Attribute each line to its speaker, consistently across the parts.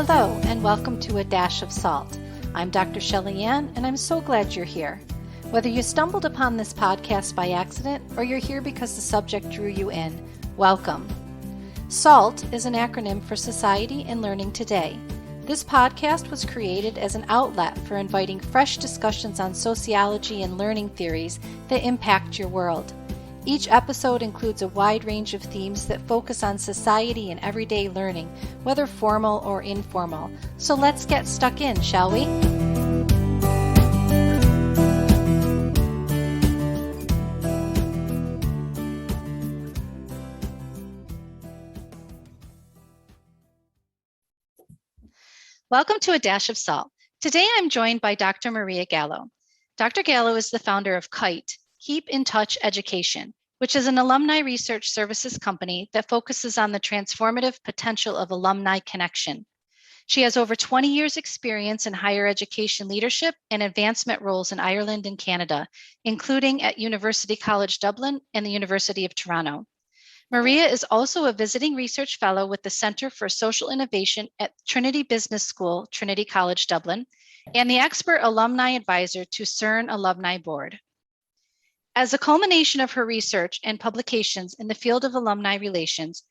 Speaker 1: Hello, and welcome to A Dash of Salt. I'm Dr. Shelley Ann, and I'm so glad you're here. Whether you stumbled upon this podcast by accident or you're here because the subject drew you in, welcome. SALT is an acronym for Society and Learning Today. This podcast was created as an outlet for inviting fresh discussions on sociology and learning theories that impact your world. Each episode includes a wide range of themes that focus on society and everyday learning, whether formal or informal. So let's get stuck in, shall we? Welcome to A Dash of Salt. Today I'm joined by Dr. Maria Gallo. Dr. Gallo is the founder of KITE, Keep in Touch Education, which is an alumni research services company that focuses on the transformative potential of alumni connection. She has over 20 years experience in higher education leadership and advancement roles in Ireland and Canada, including at University College Dublin and the University of Toronto. Maria is also a visiting research fellow with the Center for Social Innovation at Trinity Business School, Trinity College Dublin, and the expert alumni advisor to CERN Alumni Board. As a culmination of her research and publications in the field of alumni relations,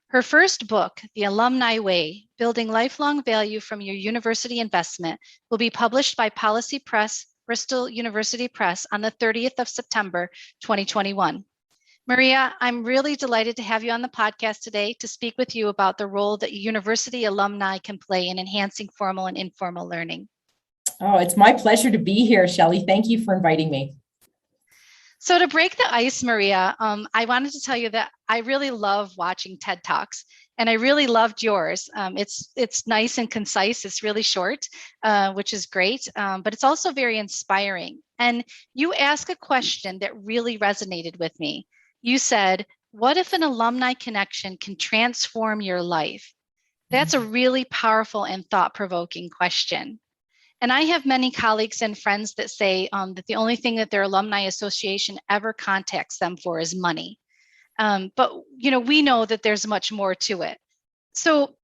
Speaker 1: her first book, The Alumni Way, Building Lifelong Value from Your University Investment, will be published by Policy Press, Bristol University Press on the 30th of September, 2021. Maria, I'm really delighted to have you on the podcast today to speak with you about the role that university alumni can play in enhancing formal and informal learning.
Speaker 2: Oh, it's my pleasure to be here, Shelley. Thank you for inviting me.
Speaker 1: So to break the ice, Maria, I wanted to tell you that I really love watching TED Talks, and I really loved yours. It's nice and concise. It's really short, which is great, but it's also very inspiring. And you ask a question that really resonated with me. You said, what if an alumni connection can transform your life? That's a really powerful and thought-provoking question. And I have many colleagues and friends that say that the only thing that their alumni association ever contacts them for is money. But we know that there's much more to it. So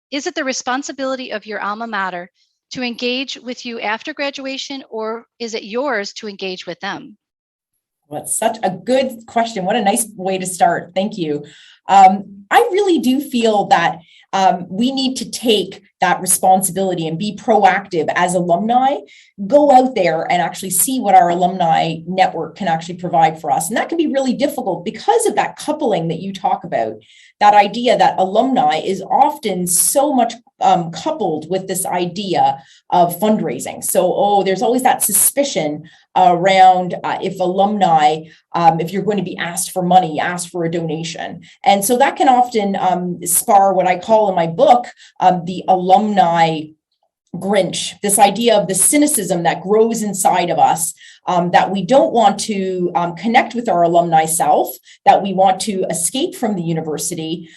Speaker 1: is it the responsibility of your alma mater to engage with you after graduation, or is it yours to engage with them?
Speaker 2: Well, it's such a good question. What a nice way to start. Thank you. I really do feel that we need to take that responsibility and be proactive as alumni, go out there and actually see what our alumni network can actually provide for us. And that can be really difficult because of that coupling that you talk about, that idea that alumni is often so much coupled with this idea of fundraising. So, there's always that suspicion around if alumni, if you're going to be asked for money, asked for a donation. And so that can often spar what I call in my book, the alumni grinch, this idea of the cynicism that grows inside of us, that we don't want to connect with our alumni self, that we want to escape from the university.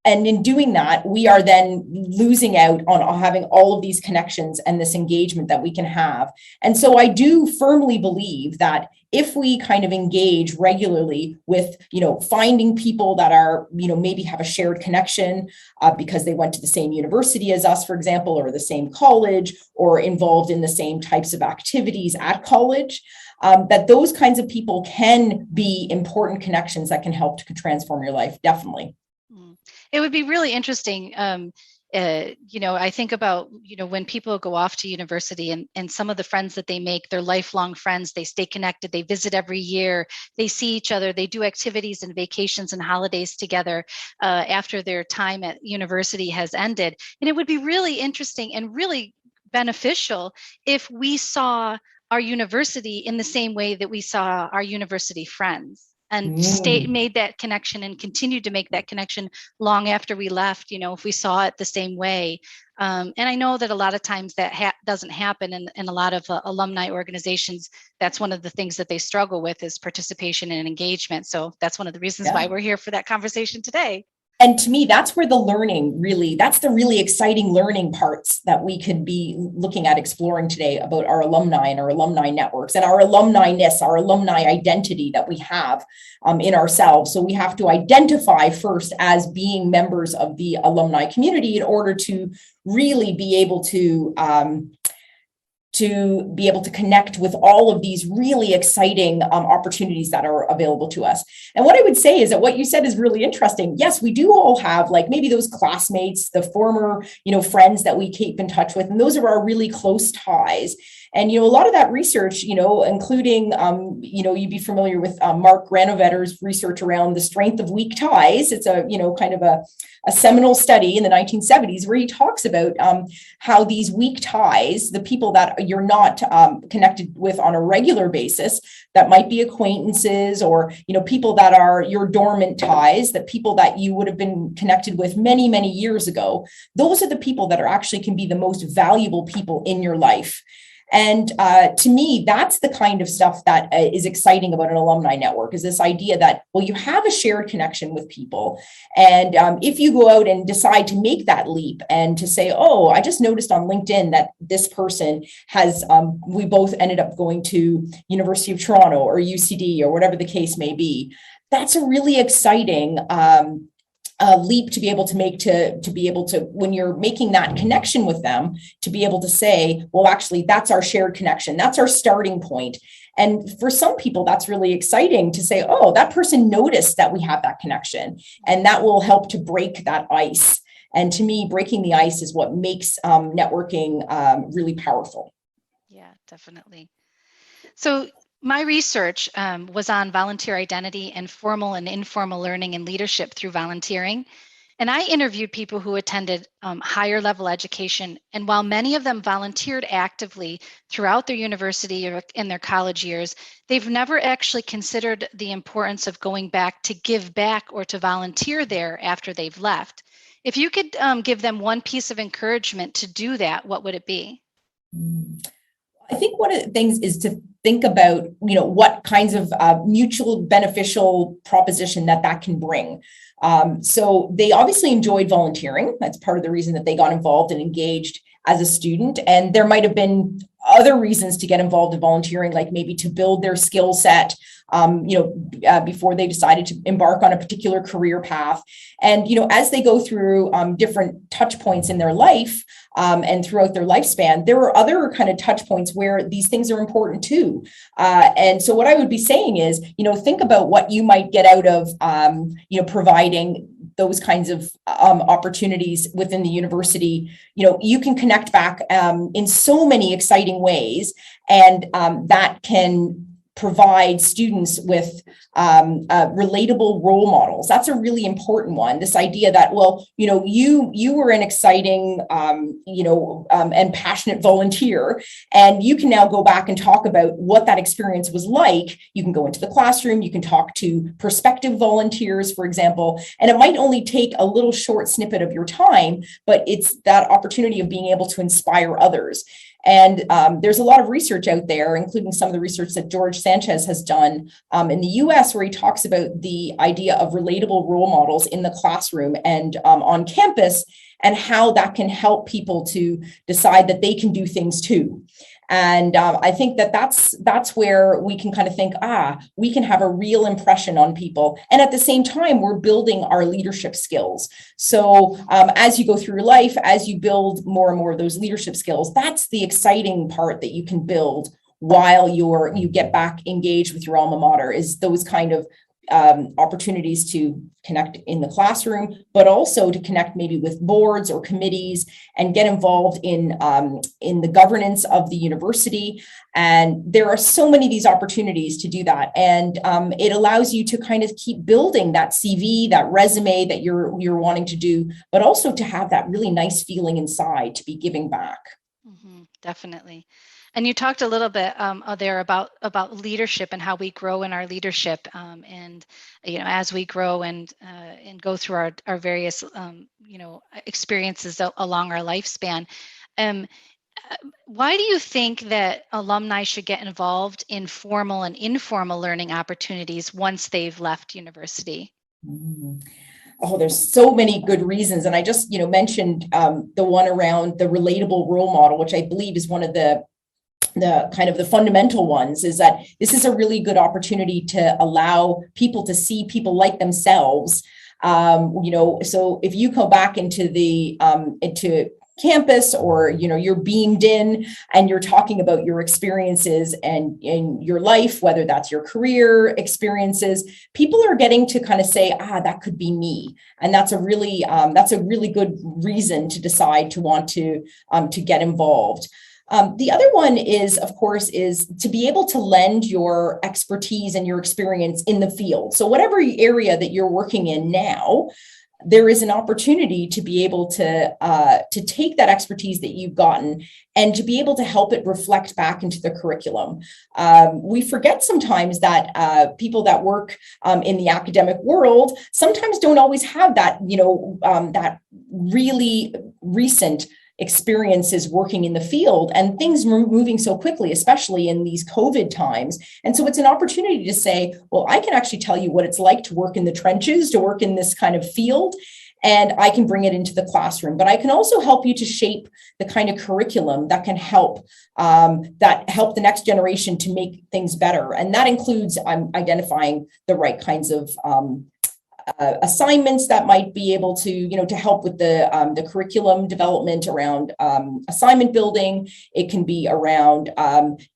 Speaker 2: And in doing that, we are then losing out on having all of these connections and this engagement that we can have. And so I do firmly believe that if we kind of engage regularly with, finding people that are, maybe have a shared connection because they went to the same university as us, for example, or the same college, or involved in the same types of activities at college, that those kinds of people can be important connections that can help to transform your life, definitely.
Speaker 1: It would be really interesting. I think about, when people go off to university and some of the friends that they make, they're lifelong friends, they stay connected, they visit every year, they see each other, they do activities and vacations and holidays together after their time at university has ended. And it would be really interesting and really beneficial if we saw our university in the same way that we saw our university friends. And made that connection and continued to make that connection long after we left, if we saw it the same way. And I know that a lot of times that doesn't happen in a lot of alumni organizations. That's one of the things that they struggle with is participation and engagement. So that's one of the reasons why we're here for that conversation today.
Speaker 2: And to me, that's where the learning really, that's the really exciting learning parts that we could be looking at exploring today about our alumni and our alumni networks and our alumni-ness, our alumni identity that we have in ourselves. So we have to identify first as being members of the alumni community in order to really be able to connect with all of these really exciting opportunities that are available to us. And what I would say is that what you said is really interesting. Yes, we do all have like maybe those classmates, the former, friends that we keep in touch with, and those are our really close ties. And, a lot of that research, including, you'd be familiar with Mark Granovetter's research around the strength of weak ties. It's a, kind of a seminal study in the 1970s where he talks about how these weak ties, the people that you're not connected with on a regular basis, that might be acquaintances or, people that are your dormant ties, that people that you would have been connected with many, many years ago, those are the people that are actually can be the most valuable people in your life. And to me, that's the kind of stuff that is exciting about an alumni network, is this idea that, well, you have a shared connection with people. And if you go out and decide to make that leap and to say, oh, I just noticed on LinkedIn that this person has, we both ended up going to University of Toronto or UCD or whatever the case may be, that's a really exciting leap to be able to make to be able to, when you're making that connection with them, to be able to say, well, actually, that's our shared connection. That's our starting point. And for some people, that's really exciting to say, oh, that person noticed that we have that connection, and that will help to break that ice. And to me, breaking the ice is what makes networking really powerful.
Speaker 1: Yeah, definitely. So my research was on volunteer identity and formal and informal learning and leadership through volunteering. And I interviewed people who attended higher level education. And while many of them volunteered actively throughout their university or in their college years, they've never actually considered the importance of going back to give back or to volunteer there after they've left. If you could give them one piece of encouragement to do that, what would it be?
Speaker 2: I think one of the things is to think about, what kinds of mutual beneficial proposition that can bring. So they obviously enjoyed volunteering. That's part of the reason that they got involved and engaged as a student. And there might have been other reasons to get involved in volunteering, like maybe to build their skill set, before they decided to embark on a particular career path. And, as they go through different touch points in their life and throughout their lifespan, there are other kind of touch points where these things are important too. And so what I would be saying is, think about what you might get out of, providing those kinds of opportunities within the university. You can connect back in so many exciting ways, and that can provide students with relatable role models. That's a really important one. This idea that, well, you were an exciting, and passionate volunteer, and you can now go back and talk about what that experience was like. You can go into the classroom, you can talk to prospective volunteers, for example, and it might only take a little short snippet of your time, but it's that opportunity of being able to inspire others. And there's a lot of research out there, including some of the research that George Sanchez has done in the US, where he talks about the idea of relatable role models in the classroom and on campus, and how that can help people to decide that they can do things too. And I think that's where we can kind of think, we can have a real impression on people. And at the same time, we're building our leadership skills. So as you go through your life, as you build more and more of those leadership skills, that's the exciting part that you can build while you get back engaged with your alma mater, is those kind of opportunities to connect in the classroom, but also to connect maybe with boards or committees and get involved in the governance of the university. And there are so many of these opportunities to do that. And it allows you to kind of keep building that CV, that resume that you're wanting to do, but also to have that really nice feeling inside to be giving back.
Speaker 1: Mm-hmm, definitely. And you talked a little bit there about leadership and how we grow in our leadership, and as we grow and go through our various experiences along our lifespan. Why do you think that alumni should get involved in formal and informal learning opportunities once they've left university?
Speaker 2: Mm-hmm. Oh, there's so many good reasons. And I just, mentioned the one around the relatable role model, which I believe is one of the kind of the fundamental ones, is that this is a really good opportunity to allow people to see people like themselves. So if you go back into into campus, or you're beamed in and you're talking about your experiences and in your life, whether that's your career experiences, people are getting to kind of say, that could be me. And that's a really good reason to decide to want to get involved. The other one is, of course, is to be able to lend your expertise and your experience in the field. So whatever area that you're working in now, there is an opportunity to be able to take that expertise that you've gotten and to be able to help it reflect back into the curriculum. We forget sometimes that people that work in the academic world sometimes don't always have that, that really recent experiences working in the field, and things moving so quickly, especially in these COVID times. And so it's an opportunity to say, well, I can actually tell you what it's like to work in the trenches, to work in this kind of field, and I can bring it into the classroom. But I can also help you to shape the kind of curriculum that can help the next generation to make things better. And that includes identifying the right kinds of assignments that might be able to, to help with the curriculum development around assignment building. It can be around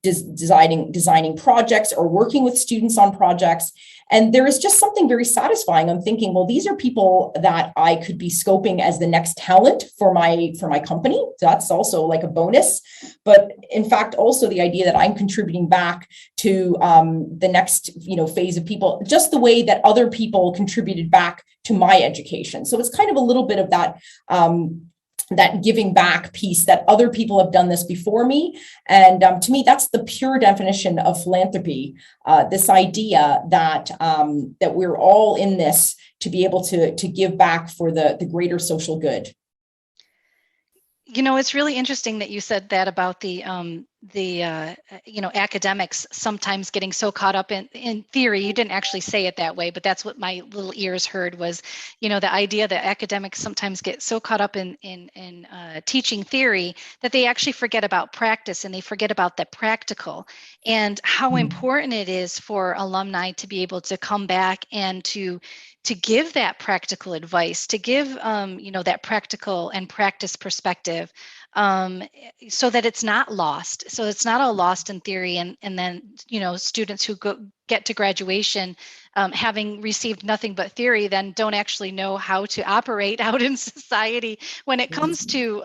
Speaker 2: designing projects or working with students on projects. And there is just something very satisfying. I'm thinking, well, these are people that I could be scoping as the next talent for my company. So that's also like a bonus. But in fact, also the idea that I'm contributing back to the next, phase of people, just the way that other people contributed back to my education. So it's kind of a little bit of that that giving back piece, that other people have done this before me. And to me, that's the pure definition of philanthropy. This idea that that we're all in this to be able to give back for the greater social good.
Speaker 1: It's really interesting that you said that about the academics sometimes getting so caught up in theory. You didn't actually say it that way, but that's what my little ears heard was, the idea that academics sometimes get so caught up in teaching theory that they actually forget about practice, and they forget about the practical, and how important it is for alumni to be able to come back and to give that practical advice, to give, that practical and practice perspective, so that it's not lost. So it's not all lost in theory. And then, students who get to graduation, having received nothing but theory, then don't actually know how to operate out in society when it comes to,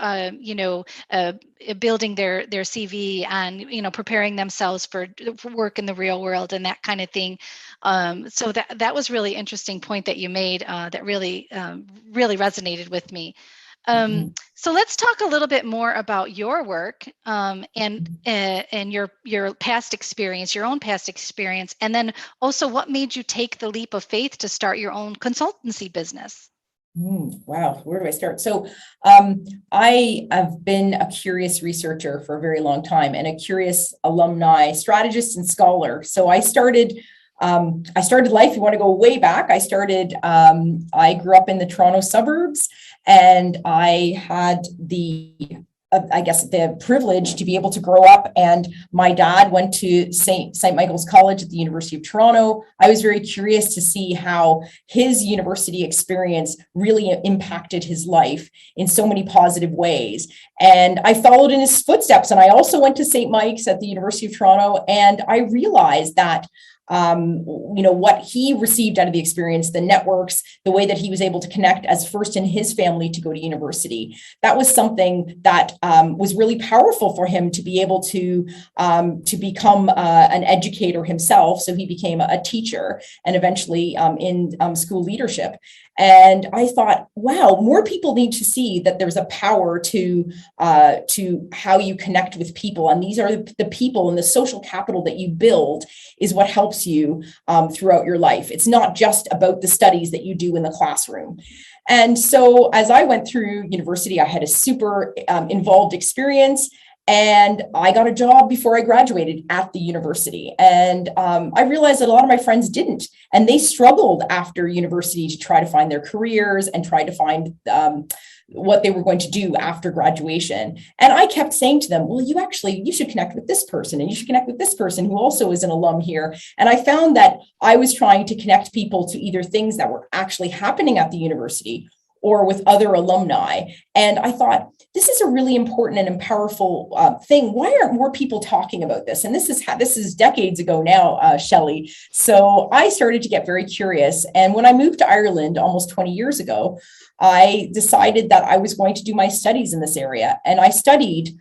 Speaker 1: building their CV and, preparing themselves for work in the real world and that kind of thing. So that was really interesting point that you made that really resonated with me. So let's talk a little bit more about your work and your past experience, your own past experience, and then also what made you take the leap of faith to start your own consultancy business.
Speaker 2: Wow, where do I start? So I have been a curious researcher for a very long time and a curious alumni strategist and scholar. So I started life, you want to go way back. I grew up in the Toronto suburbs, and I had the privilege to be able to grow up. And my dad went to St. Michael's College at the University of Toronto. I was very curious to see how his university experience really impacted his life in so many positive ways. And I followed in his footsteps. And I also went to St. Mike's at the University of Toronto. And I realized that what he received out of the experience, the networks, the way that he was able to connect as first in his family to go to university. That was something that was really powerful for him to be able to become an educator himself. So he became a teacher and eventually in school leadership. And I thought, wow, more people need to see that there's a power to how you connect with people. And these are the people, and the social capital that you build is what helps you throughout your life. It's not just about the studies that you do in the classroom. And so as I went through university, I had a super involved experience. And I got a job before I graduated at the university. And I realized that a lot of my friends didn't. And they struggled after university to try to find their careers and try to find what they were going to do after graduation. And I kept saying to them, well, you should connect with this person, and you should connect with this person who also is an alum here. And I found that I was trying to connect people to either things that were actually happening at the university or with other alumni. And I thought, this is a really important and powerful thing. Why aren't more people talking about this? And this is decades ago now, Shelley. So I started to get very curious. And when I moved to Ireland almost 20 years ago, I decided that I was going to do my studies in this area. And I studied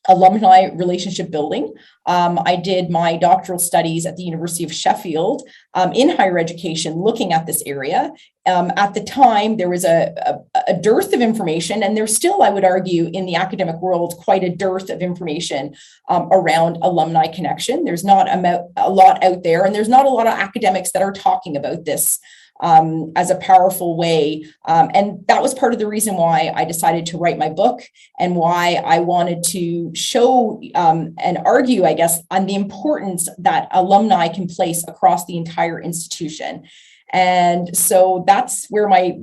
Speaker 2: alumni relationship building. I did my doctoral studies at the University of Sheffield in higher education, looking at this area. At the time, there was a dearth of information, and there's still, I would argue, in the academic world, quite a dearth of information around alumni connection. There's not a lot out there, and there's not a lot of academics that are talking about this as a powerful way. And that was part of the reason why I decided to write my book, and why I wanted to show and argue, I guess, on the importance that alumni can place across the entire institution. And so that's where my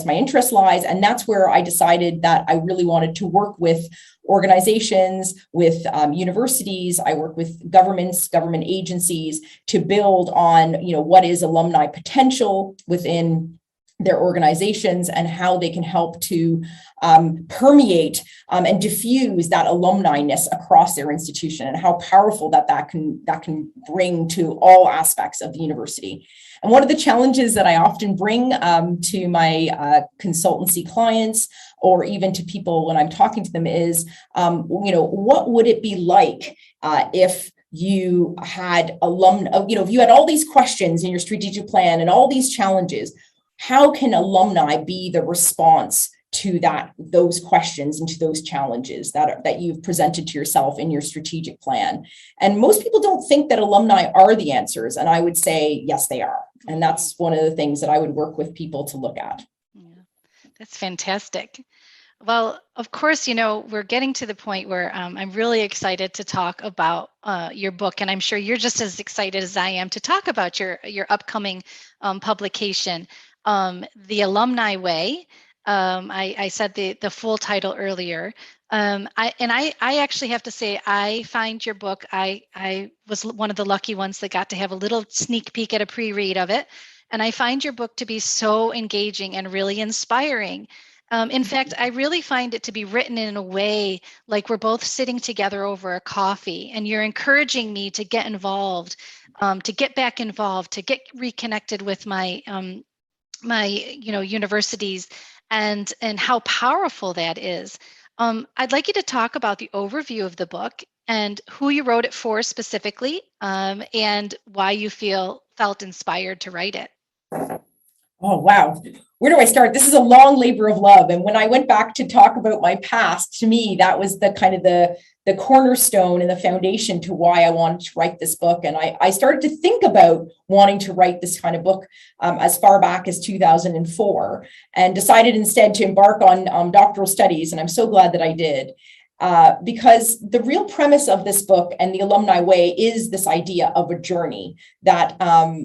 Speaker 2: interest lies. And that's where I decided that I really wanted to work with organizations, with universities. I work with governments, government agencies to build on, what is alumni potential within their organizations and how they can help to permeate and diffuse that alumni-ness across their institution, and how powerful that can bring to all aspects of the university. And one of the challenges that I often bring to my consultancy clients, or even to people when I'm talking to them, is, what would it be like if you had if you had all these questions in your strategic plan and all these challenges? How can alumni be the response to those questions and to those challenges that you've presented to yourself in your strategic plan? And most people don't think that alumni are the answers. And I would say, yes, they are. And that's one of the things that I would work with people to look at.
Speaker 1: Yeah, that's fantastic. Well, of course, we're getting to the point where I'm really excited to talk about your book, and I'm sure you're just as excited as I am to talk about your upcoming publication, The Alumni Way. I said the full title earlier. I actually have to say, I find your book, I was one of the lucky ones that got to have a little sneak peek at a pre-read of it. And I find your book to be so engaging and really inspiring. In fact, I really find it to be written in a way like we're both sitting together over a coffee, and you're encouraging me to get involved, to get back involved, to get reconnected with my universities, and how powerful that is. I'd like you to talk about the overview of the book and who you wrote it for specifically, and why you felt inspired to write it.
Speaker 2: Oh, wow. Where do I start? This is a long labor of love. And when I went back to talk about my past, to me, that was the kind of the cornerstone and the foundation to why I wanted to write this book. And I started to think about wanting to write this kind of book as far back as 2004, and decided instead to embark on doctoral studies. And I'm so glad that I did. Because the real premise of this book and The Alumni Way is this idea of a journey that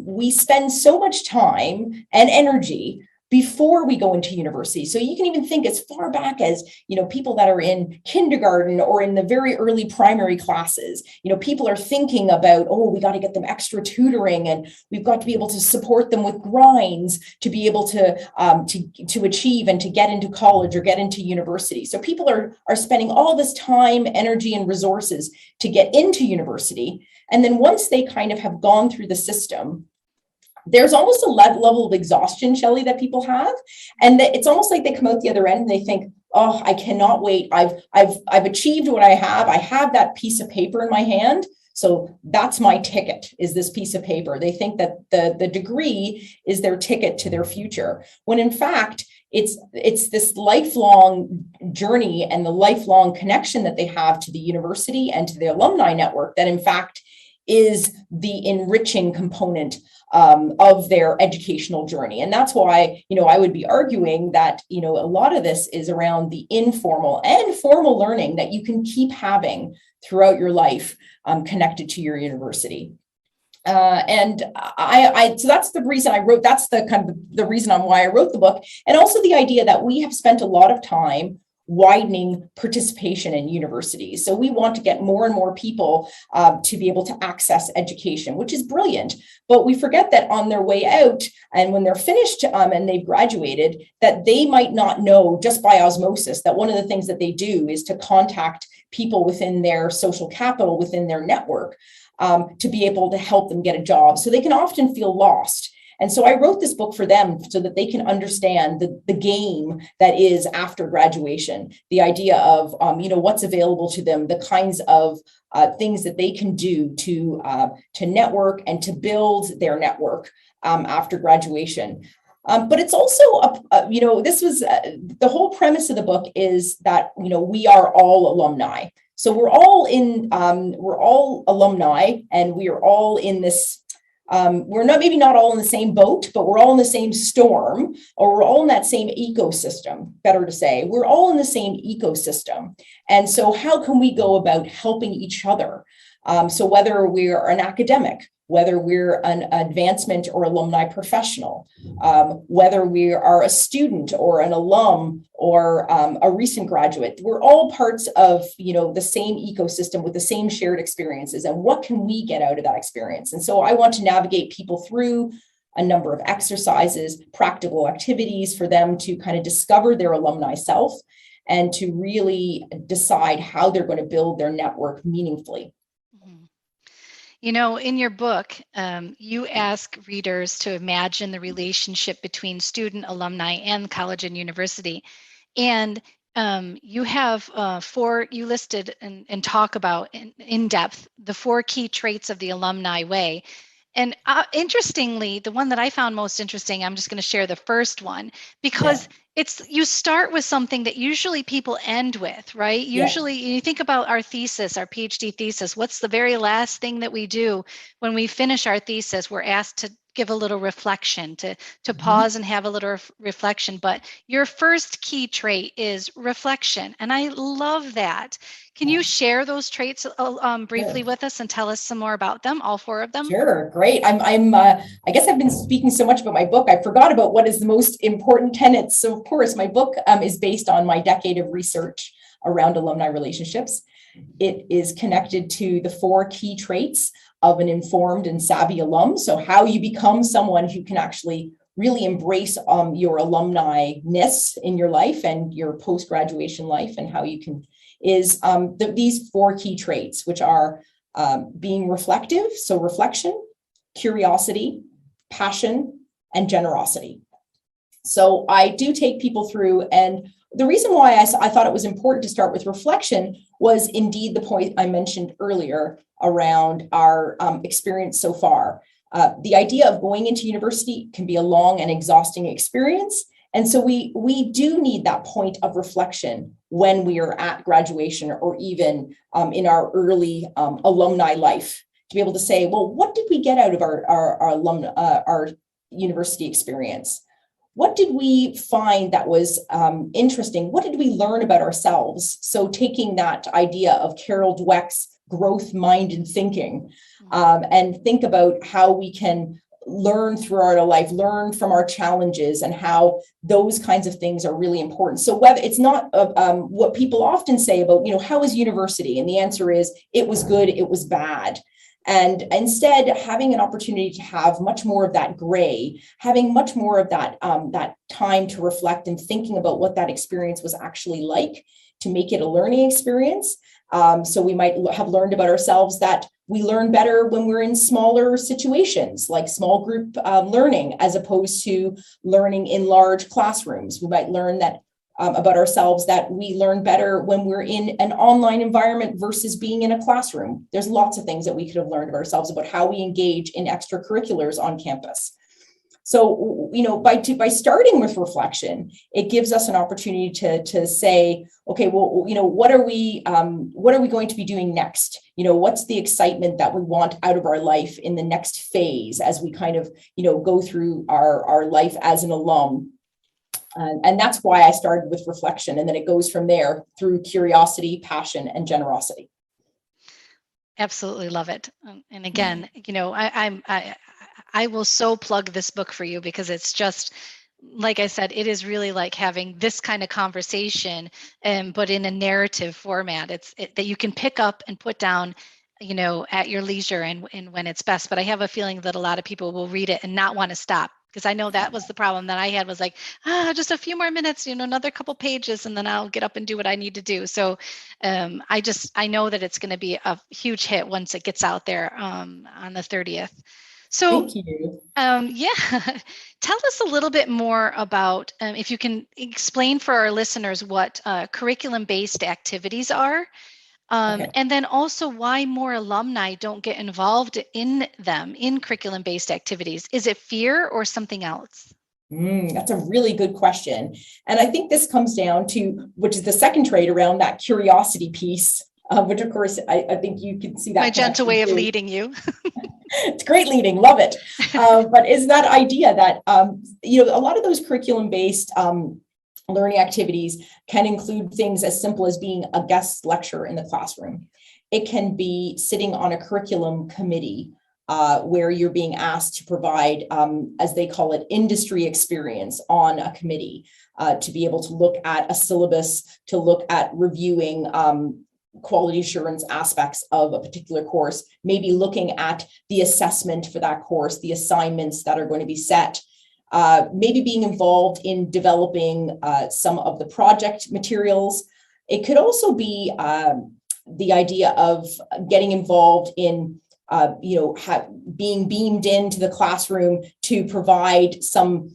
Speaker 2: we spend so much time and energy before we go into university. So you can even think as far back as, people that are in kindergarten or in the very early primary classes. People are thinking about, we got to get them extra tutoring, and we've got to be able to support them with grinds to be able to achieve and to get into college or get into university. So people are spending all this time, energy, and resources to get into university. And then once they kind of have gone through the system, there's almost a level of exhaustion, Shelley, that people have. And that it's almost like they come out the other end and they think, I cannot wait. I've achieved what I have. I have that piece of paper in my hand. So that's my ticket, is this piece of paper. They think that the degree is their ticket to their future, when in fact, it's this lifelong journey and the lifelong connection that they have to the university and to the alumni network that in fact is the enriching component of their educational journey. And that's why, I would be arguing that, a lot of this is around the informal and formal learning that you can keep having throughout your life connected to your university. And so that's the reason I wrote, that's the kind of the reason on why I wrote the book. And also the idea that we have spent a lot of time widening participation in universities. So we want to get more and more people to be able to access education, which is brilliant. But we forget that on their way out and when they're finished and they've graduated, that they might not know just by osmosis that one of the things that they do is to contact people within their social capital, within their network, to be able to help them get a job. So they can often feel lost. And so I wrote this book for them so that they can understand the game that is after graduation, the idea of, what's available to them, the kinds of things that they can do to network and to build their network after graduation. But it's also, this was the whole premise of the book is that, we are all alumni. So we're all alumni, and we are all in this. We're maybe not all in the same boat, but we're all in the same storm, or we're all in that same ecosystem, better to say. We're all in the same ecosystem. And so how can we go about helping each other? So whether we're an academic, whether we're an advancement or alumni professional, whether we are a student or an alum or a recent graduate, we're all parts of, the same ecosystem with the same shared experiences. And what can we get out of that experience? And so I want to navigate people through a number of exercises, practical activities for them to kind of discover their alumni self and to really decide how they're going to build their network meaningfully.
Speaker 1: In your book, you ask readers to imagine the relationship between student, alumni, and college and university. And you have you listed and talk about in depth the 4 key traits of the Alumni Way. And interestingly, the one that I found most interesting, I'm just going to share the first one, because you start with something that usually people end with, right? Usually you think about our thesis, our PhD thesis, what's the very last thing that we do when we finish our thesis? We're asked to give a little reflection, to pause and have a little reflection. But your first key trait is reflection. And I love that. Can you share those traits briefly with us and tell us some more about them, all 4 of them?
Speaker 2: Sure, great. I guess I've been speaking so much about my book, I forgot about what is the most important tenets. So of course, my book is based on my decade of research around alumni relationships. It is connected to the 4 key traits of an informed and savvy alum. So how you become someone who can actually really embrace your alumni-ness in your life and your post-graduation life, and how you can these 4 key traits, which are being reflective, so reflection, curiosity, passion, and generosity. So I do take people through, and the reason why I thought it was important to start with reflection was indeed the point I mentioned earlier around our experience so far. The idea of going into university can be a long and exhausting experience. And so we do need that point of reflection when we are at graduation or even in our early alumni life, to be able to say, well, what did we get out of our university experience? What did we find that was interesting? What did we learn about ourselves? So taking that idea of Carol Dweck's growth, mind, and thinking, and think about how we can learn throughout our life, learn from our challenges, and how those kinds of things are really important. So whether it's not what people often say about, how was university? And the answer is, it was good, it was bad. And instead, having an opportunity to have much more of that gray, having much more of that time to reflect and thinking about what that experience was actually like, to make it a learning experience. So we might have learned about ourselves that we learn better when we're in smaller situations, like small group learning, as opposed to learning in large classrooms. We might learn that about ourselves that we learn better when we're in an online environment versus being in a classroom. There's lots of things that we could have learned of ourselves about how we engage in extracurriculars on campus. So, by starting with reflection, it gives us an opportunity to say, okay, well, what are we going to be doing next? What's the excitement that we want out of our life in the next phase as we kind of, go through our life as an alum. And that's why I started with reflection, and then it goes from there through curiosity, passion, and generosity.
Speaker 1: Absolutely love it. And again, I will so plug this book for you, because it's just, like I said, it is really like having this kind of conversation, but in a narrative format. That you can pick up and put down, at your leisure and when it's best. But I have a feeling that a lot of people will read it and not want to stop, because I know that was the problem that I had, was like, just a few more minutes, another couple pages, and then I'll get up and do what I need to do. So I know that it's going to be a huge hit once it gets out there on the 30th. So,
Speaker 2: thank you.
Speaker 1: Tell us a little bit more about, if you can explain for our listeners what curriculum-based activities are,
Speaker 2: Okay.
Speaker 1: and then also why more alumni don't get involved in them, in curriculum-based activities. Is it fear or something else?
Speaker 2: That's a really good question. And I think this comes down to, which is the second trait around that curiosity piece, which of course, I think you can see that.
Speaker 1: My gentle way of leading you.
Speaker 2: It's great leading, love it. But is that idea that, a lot of those curriculum-based learning activities can include things as simple as being a guest lecturer in the classroom. It can be sitting on a curriculum committee where you're being asked to provide, as they call it, industry experience on a committee, to be able to look at a syllabus, to look at reviewing quality assurance aspects of a particular course, maybe looking at the assessment for that course, the assignments that are going to be set, maybe being involved in developing some of the project materials. It could also be the idea of getting involved in being beamed into the classroom to provide some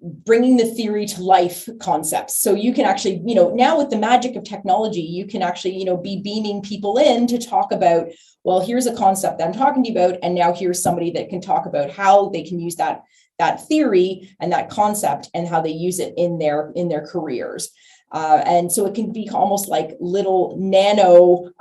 Speaker 2: bringing the theory to life concepts. So you can actually, now with the magic of technology, you can actually, be beaming people in to talk about, well, here's a concept that I'm talking to you about, and now here's somebody that can talk about how they can use that theory and that concept and how they use it in their careers. And so it can be almost like little nano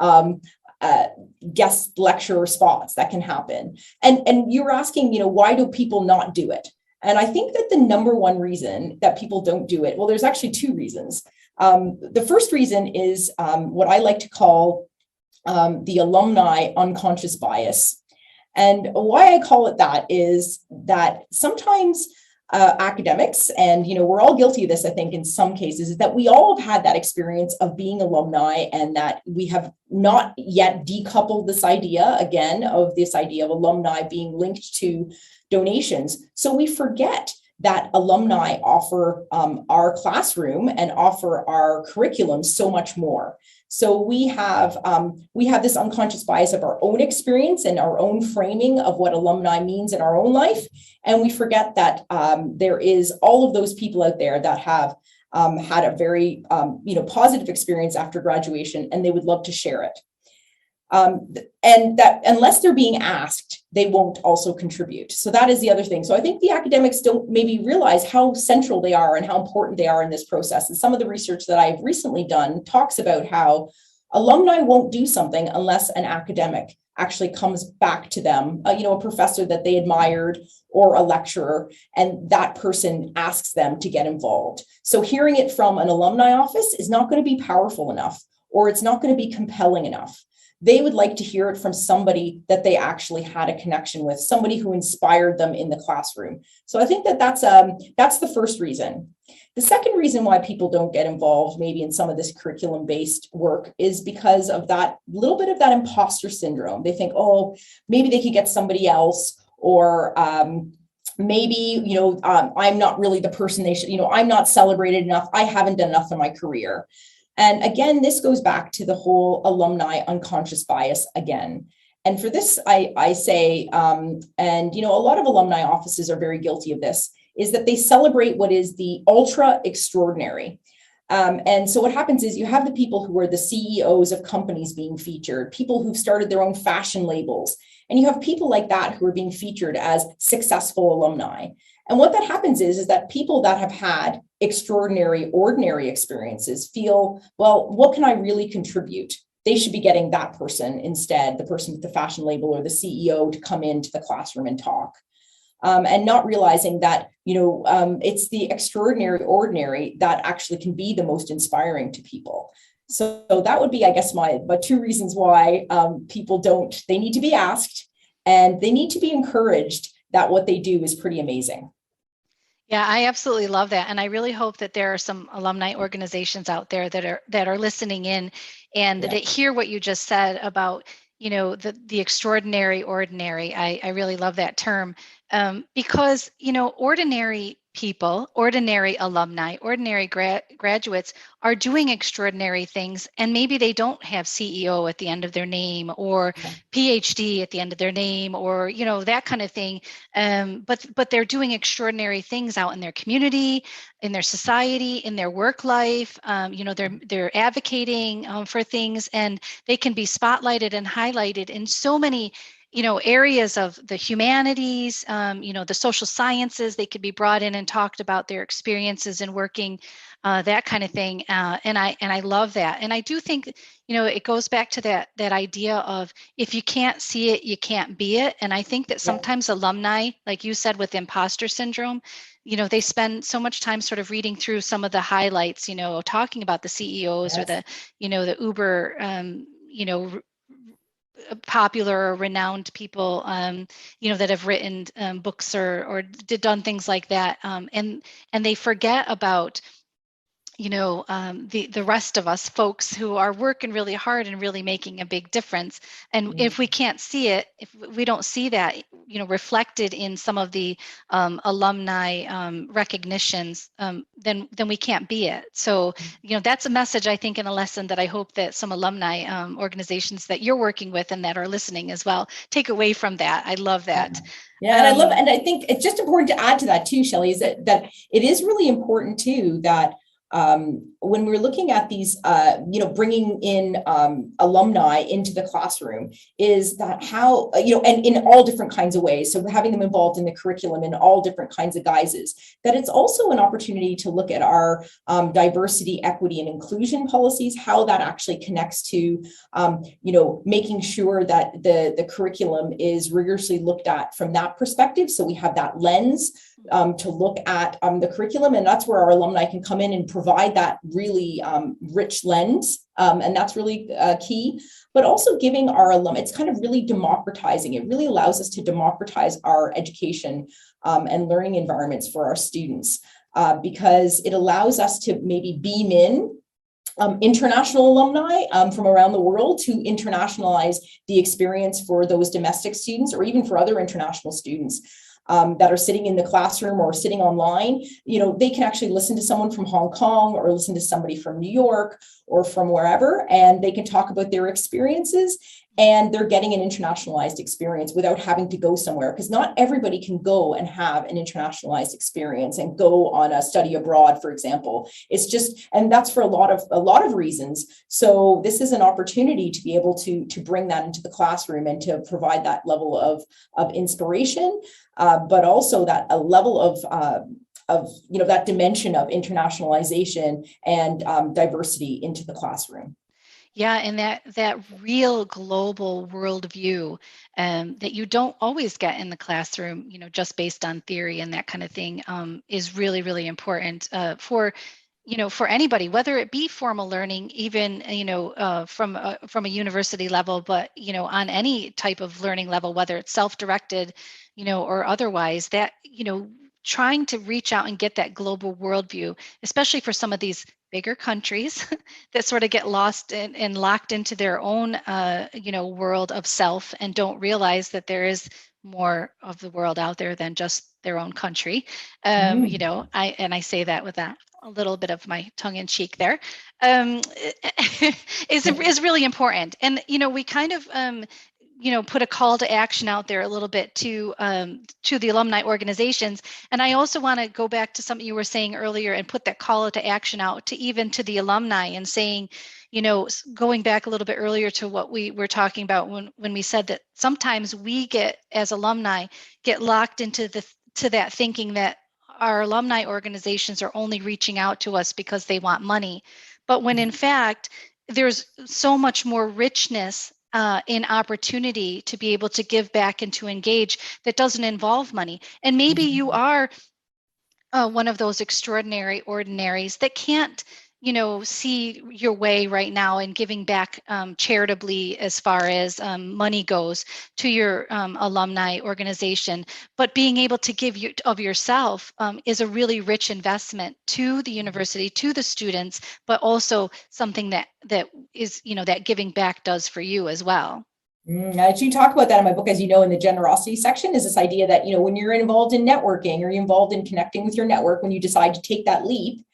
Speaker 2: guest lecture spots that can happen. And you were asking, why do people not do it? And I think that the number one reason that people don't do it, well, there's actually two reasons. The first reason is what I like to call the alumni unconscious bias. And why I call it that is that sometimes academics, and we're all guilty of this, I think, in some cases, is that we all have had that experience of being alumni, and that we have not yet decoupled this idea of alumni being linked to donations. So we forget that alumni offer our classroom and offer our curriculum so much more. So we have this unconscious bias of our own experience and our own framing of what alumni means in our own life, and we forget that there is all of those people out there that have had a very positive experience after graduation, and they would love to share it. And that unless they're being asked, they won't also contribute. So that is the other thing. So I think the academics don't maybe realize how central they are and how important they are in this process. And some of the research that I've recently done talks about how alumni won't do something unless an academic actually comes back to them, a professor that they admired or a lecturer, and that person asks them to get involved. So hearing it from an alumni office is not going to be powerful enough, or it's not going to be compelling enough. They would like to hear it from somebody that they actually had a connection with, somebody who inspired them in the classroom. So I think that that's the first reason. The second reason why people don't get involved maybe in some of this curriculum-based work is because of that little bit of that imposter syndrome. They think, oh, maybe they could get somebody else, or maybe, I'm not really the person they should, I'm not celebrated enough. I haven't done enough in my career. And again, this goes back to the whole alumni unconscious bias again. And for this, I say, and a lot of alumni offices are very guilty of this, is that they celebrate what is the ultra extraordinary. And so what happens is you have the people who are the CEOs of companies being featured, people who've started their own fashion labels, and you have people like that who are being featured as successful alumni. And what that happens is that people that have had extraordinary, ordinary experiences feel, well, what can I really contribute? They should be getting that person instead, the person with the fashion label or the CEO, to come into the classroom and talk. And not realizing that, it's the extraordinary, ordinary that actually can be the most inspiring to people. So that would be, I guess, my two reasons why people they need to be asked and they need to be encouraged that what they do is pretty amazing.
Speaker 1: Yeah, I absolutely love that. And I really hope that there are some alumni organizations out there that are listening in and that hear what you just said about, the extraordinary, ordinary. I really love that term because, ordinary people, ordinary alumni, ordinary graduates are doing extraordinary things. And maybe they don't have CEO at the end of their name or PhD at the end of their name or, that kind of thing. But they're doing extraordinary things out in their community, in their society, in their work life. They're advocating for things, and they can be spotlighted and highlighted in so many areas of the humanities, the social sciences. They could be brought in and talked about their experiences in working, that kind of thing. And I love that. And I do think, it goes back to that idea of if you can't see it, you can't be it. And I think that sometimes alumni, like you said, with imposter syndrome, they spend so much time sort of reading through some of the highlights, talking about the CEOs or the Uber, popular or renowned people, that have written books or done things like that, and they forget about the rest of us folks who are working really hard and really making a big difference. And if we can't see it, if we don't see that, reflected in some of the alumni recognitions, then we can't be it. So, that's a message, I think, and a lesson that I hope that some alumni organizations that you're working with and that are listening as well take away from that. I love that.
Speaker 2: Yeah, and I think it's just important to add to that too, Shelley, is that it is really important too that when we're looking at these, bringing in alumni into the classroom, is that how, and in all different kinds of ways. So having them involved in the curriculum in all different kinds of guises, that it's also an opportunity to look at our diversity, equity, and inclusion policies, how that actually connects to, making sure that the curriculum is rigorously looked at from that perspective. So we have that lens to look at the curriculum, and that's where our alumni can come in and provide that really rich lens, and that's really key. But also giving our alumni, it's kind of really democratizing. It really allows us to democratize our education and learning environments for our students, because it allows us to maybe beam in international alumni from around the world to internationalize the experience for those domestic students, or even for other international students that are sitting in the classroom or sitting online. They can actually listen to someone from Hong Kong or listen to somebody from New York or from wherever, and they can talk about their experiences, and they're getting an internationalized experience without having to go somewhere, because not everybody can go and have an internationalized experience and go on a study abroad, for example. It's just, and that's for a lot of reasons. So this is an opportunity to be able to bring that into the classroom and to provide that level of inspiration, but also that a level of that dimension of internationalization and diversity into the classroom.
Speaker 1: Yeah, and that real global worldview that you don't always get in the classroom, just based on theory and that kind of thing, is really, really important for anybody, whether it be formal learning, even from a university level, but on any type of learning level, whether it's self-directed, or otherwise. That trying to reach out and get that global worldview, especially for some of these bigger countries that sort of get lost and locked into their own, world of self, and don't realize that there is more of the world out there than just their own country. I say that with a little bit of my tongue in cheek there, is really important. And, we kind of put a call to action out there a little bit to the alumni organizations. And I also want to go back to something you were saying earlier and put that call to action out to even to the alumni and saying, going back a little bit earlier to what we were talking about when we said that sometimes we as alumni get locked into that thinking that our alumni organizations are only reaching out to us because they want money. But when in fact, there's so much more richness in opportunity to be able to give back and to engage that doesn't involve money. And maybe you are one of those extraordinary ordinaries that can't, see your way right now in giving back charitably as far as money goes to your alumni organization. But being able to give of yourself is a really rich investment to the university, to the students, but also something that is, that giving back does for you as well.
Speaker 2: I actually talk about that in my book, as you know, in the generosity section, is this idea that, when you're involved in networking or you're involved in connecting with your network, when you decide to take that leap,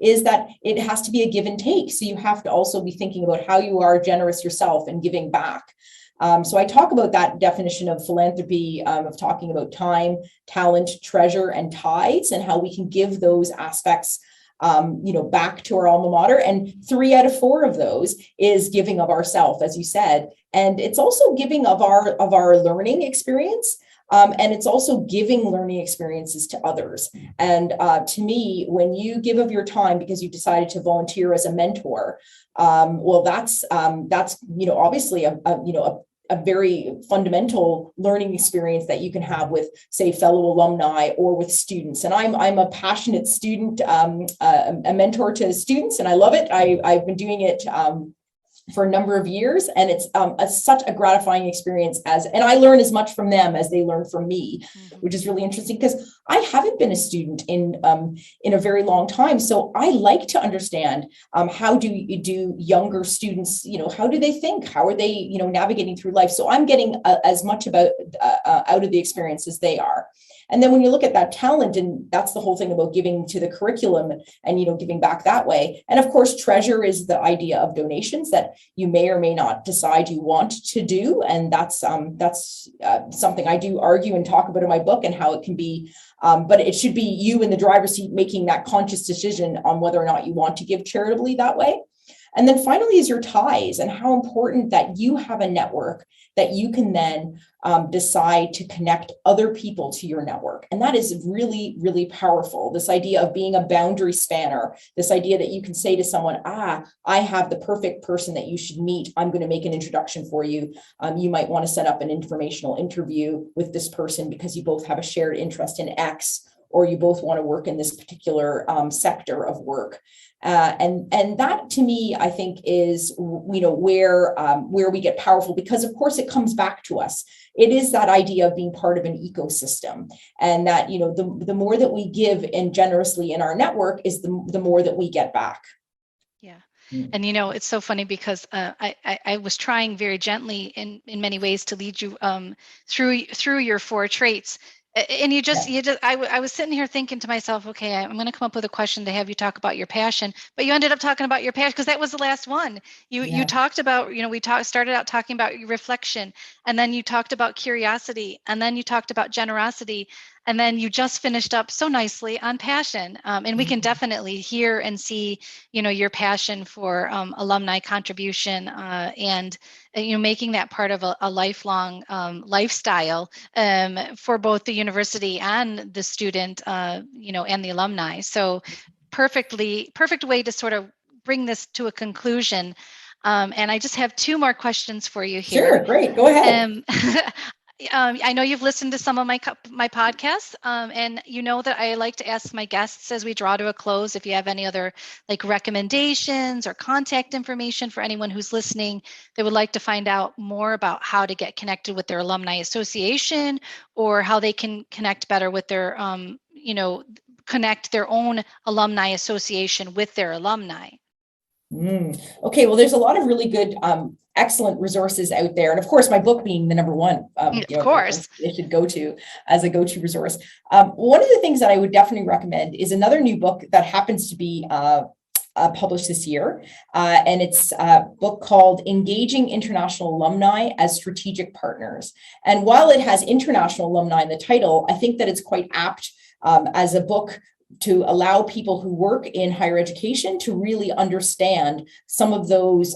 Speaker 2: is that it has to be a give and take. So you have to also be thinking about how you are generous yourself and giving back. So I talk about that definition of philanthropy, of talking about time, talent, treasure, and ties, and how we can give those aspects back to our alma mater. And 3 out of 4 of those is giving of ourself, as you said. And it's also giving of our learning experience. And it's also giving learning experiences to others. And to me, when you give of your time because you decided to volunteer as a mentor, well, that's obviously a very fundamental learning experience that you can have with, say, fellow alumni or with students. And I'm a passionate student, a mentor to students, and I love it. I've been doing it for a number of years, and it's such a gratifying experience and I learn as much from them as they learn from me, which is really interesting because I haven't been a student in a very long time. So I like to understand how do younger students, how do they think? How are they, navigating through life? So I'm getting as much out of the experience as they are. And then when you look at that talent, and that's the whole thing about giving to the curriculum and, giving back that way. And of course, treasure is the idea of donations that you may or may not decide you want to do. And that's something I do argue and talk about in my book and how it can be, but it should be you in the driver's seat making that conscious decision on whether or not you want to give charitably that way. And then finally is your ties, and how important that you have a network that you can then decide to connect other people to your network. And that is really, really powerful. This idea of being a boundary spanner, this idea that you can say to someone, I have the perfect person that you should meet. I'm going to make an introduction for you. You might want to set up an informational interview with this person because you both have a shared interest in X, or you both want to work in this particular sector of work. And that to me, I think is, where we get powerful, because of course it comes back to us. It is that idea of being part of an ecosystem, and that, the more that we give and generously in our network is the more that we get back.
Speaker 1: Yeah. And, it's so funny because I was trying very gently in many ways to lead you through your 4 traits. And I was sitting here thinking to myself, okay, I'm going to come up with a question to have you talk about your passion, but you ended up talking about your passion because that was the last one. You talked about, started out talking about your reflection, and then you talked about curiosity, and then you talked about generosity, and then you just finished up so nicely on passion. And we can definitely hear and see, your passion for alumni contribution and making that part of a lifelong lifestyle for both the university and the student, and the alumni. So perfect way to sort of bring this to a conclusion. And I just have 2 more questions for you here.
Speaker 2: Sure, great. Go ahead.
Speaker 1: I know you've listened to some of my podcasts, and you know that I like to ask my guests as we draw to a close if you have any other recommendations or contact information for anyone who's listening that would like to find out more about how to get connected with their alumni association, or how they can connect better with their, connect their own alumni association with their alumni.
Speaker 2: Okay, well, there's a lot of really good, excellent resources out there. And of course, my book being the number one,
Speaker 1: of course,
Speaker 2: they should go to as a go-to resource. One of the things that I would definitely recommend is another new book that happens to be published this year, and it's a book called Engaging International Alumni as Strategic Partners. And while it has international alumni in the title, I think that it's quite apt as a book to allow people who work in higher education to really understand some of those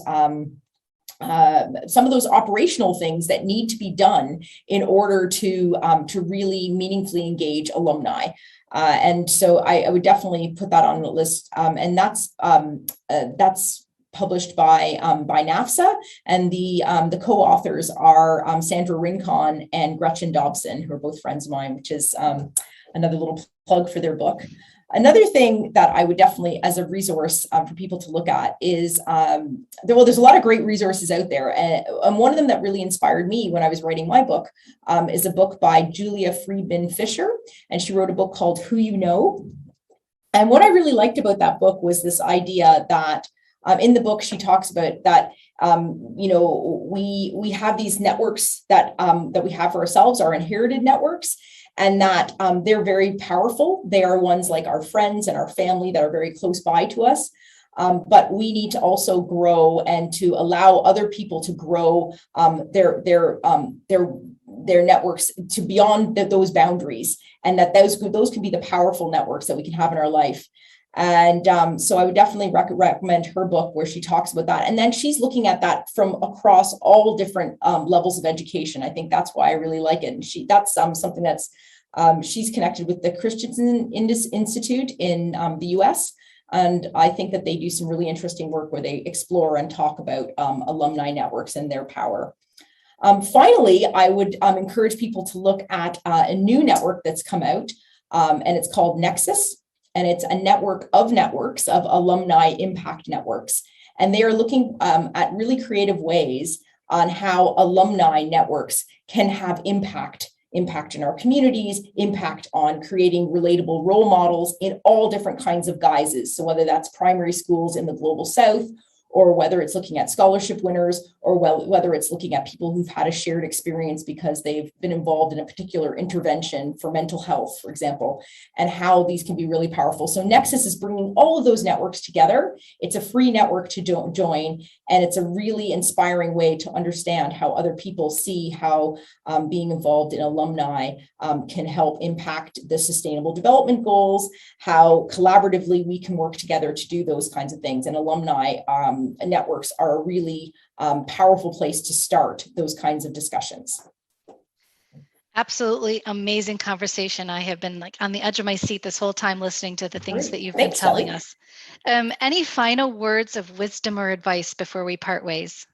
Speaker 2: operational things that need to be done in order to really meaningfully engage alumni. And so I would definitely put that on the list. And that's published by NAFSA, and the co-authors are Sandra Rincon and Gretchen Dobson, who are both friends of mine, which is another little plug for their book. Another thing that I would definitely, as a resource for people to look at is, there's a lot of great resources out there. And one of them that really inspired me when I was writing my book is a book by Julia Friedman Fisher. And she wrote a book called Who You Know. And what I really liked about that book was this idea that in the book, she talks about that, we have these networks that we have for ourselves, our inherited networks, and that they're very powerful. They are ones like our friends and our family that are very close by to us. But we need to also grow and to allow other people to grow their networks to beyond those boundaries, and that those can be the powerful networks that we can have in our life. And so I would definitely recommend her book where she talks about that. And then she's looking at that from across all different levels of education. I think that's why I really like it. And that's something that's, she's connected with the Christensen Institute in the US. And I think that they do some really interesting work where they explore and talk about alumni networks and their power. Finally, I would encourage people to look at a new network that's come out, and it's called Nexus. And it's a network of networks of alumni impact networks. And they are looking at really creative ways on how alumni networks can have impact in our communities, impact on creating relatable role models in all different kinds of guises. So whether that's primary schools in the Global South, or whether it's looking at scholarship winners, or whether it's looking at people who've had a shared experience because they've been involved in a particular intervention for mental health, for example, and how these can be really powerful. So Nexus is bringing all of those networks together. It's a free network to join, and it's a really inspiring way to understand how other people see how being involved in alumni can help impact the Sustainable Development Goals, how collaboratively we can work together to do those kinds of things. And alumni networks are a really powerful place to start those kinds of discussions.
Speaker 1: Absolutely amazing conversation. I have been like on the edge of my seat this whole time listening to the things that you've been telling us. Any final words of wisdom or advice before we part ways?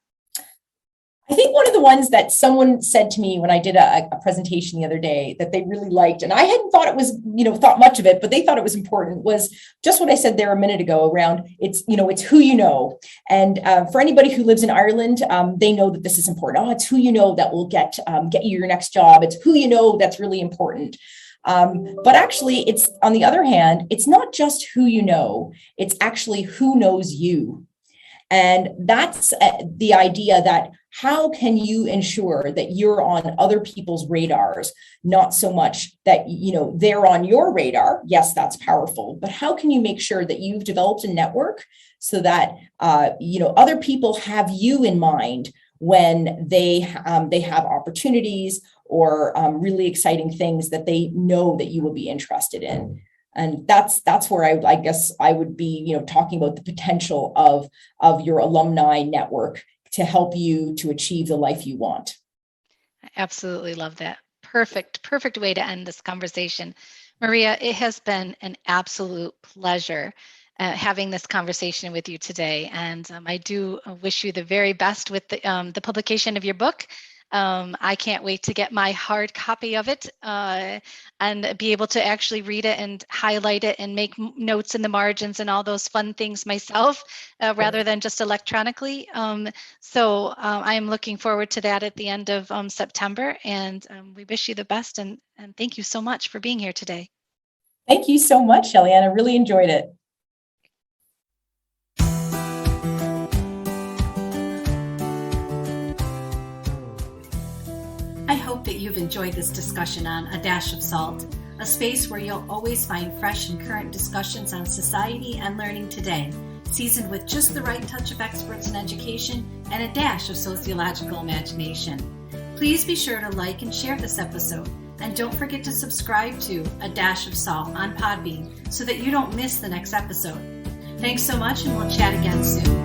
Speaker 2: I think one of the ones that someone said to me when I did a presentation the other day that they really liked, and I hadn't thought it was, thought much of it, but they thought it was important, was just what I said there a minute ago around it's who you know. And for anybody who lives in Ireland, they know that this is important. Oh, it's who you know that will get you your next job. It's who you know that's really important. But actually, it's on the other hand, it's not just who you know, it's actually who knows you. And that's the idea that how can you ensure that you're on other people's radars, not so much that, they're on your radar. Yes, that's powerful. But how can you make sure that you've developed a network so that, other people have you in mind when they have opportunities or really exciting things that they know that you will be interested in. And that's where I guess I would be, talking about the potential of your alumni network to help you to achieve the life you want.
Speaker 1: I absolutely love that. Perfect way to end this conversation. Maria, it has been an absolute pleasure having this conversation with you today. And I do wish you the very best with the publication of your book. I can't wait to get my hard copy of it and be able to actually read it and highlight it and make notes in the margins and all those fun things myself rather than just electronically. So I am looking forward to that at the end of September, and we wish you the best, and thank you so much for being here today.
Speaker 2: Thank you so much, Shelley-Ann. I really enjoyed it.
Speaker 3: I hope that you've enjoyed this discussion on A Dash of Salt, a space where you'll always find fresh and current discussions on society and learning today. seasoned with just the right touch of experts in education and a dash of sociological imagination. Please be sure to like and share this episode. And don't forget to subscribe to A Dash of Salt on Podbean so that you don't miss the next episode. Thanks so much, and we'll chat again soon.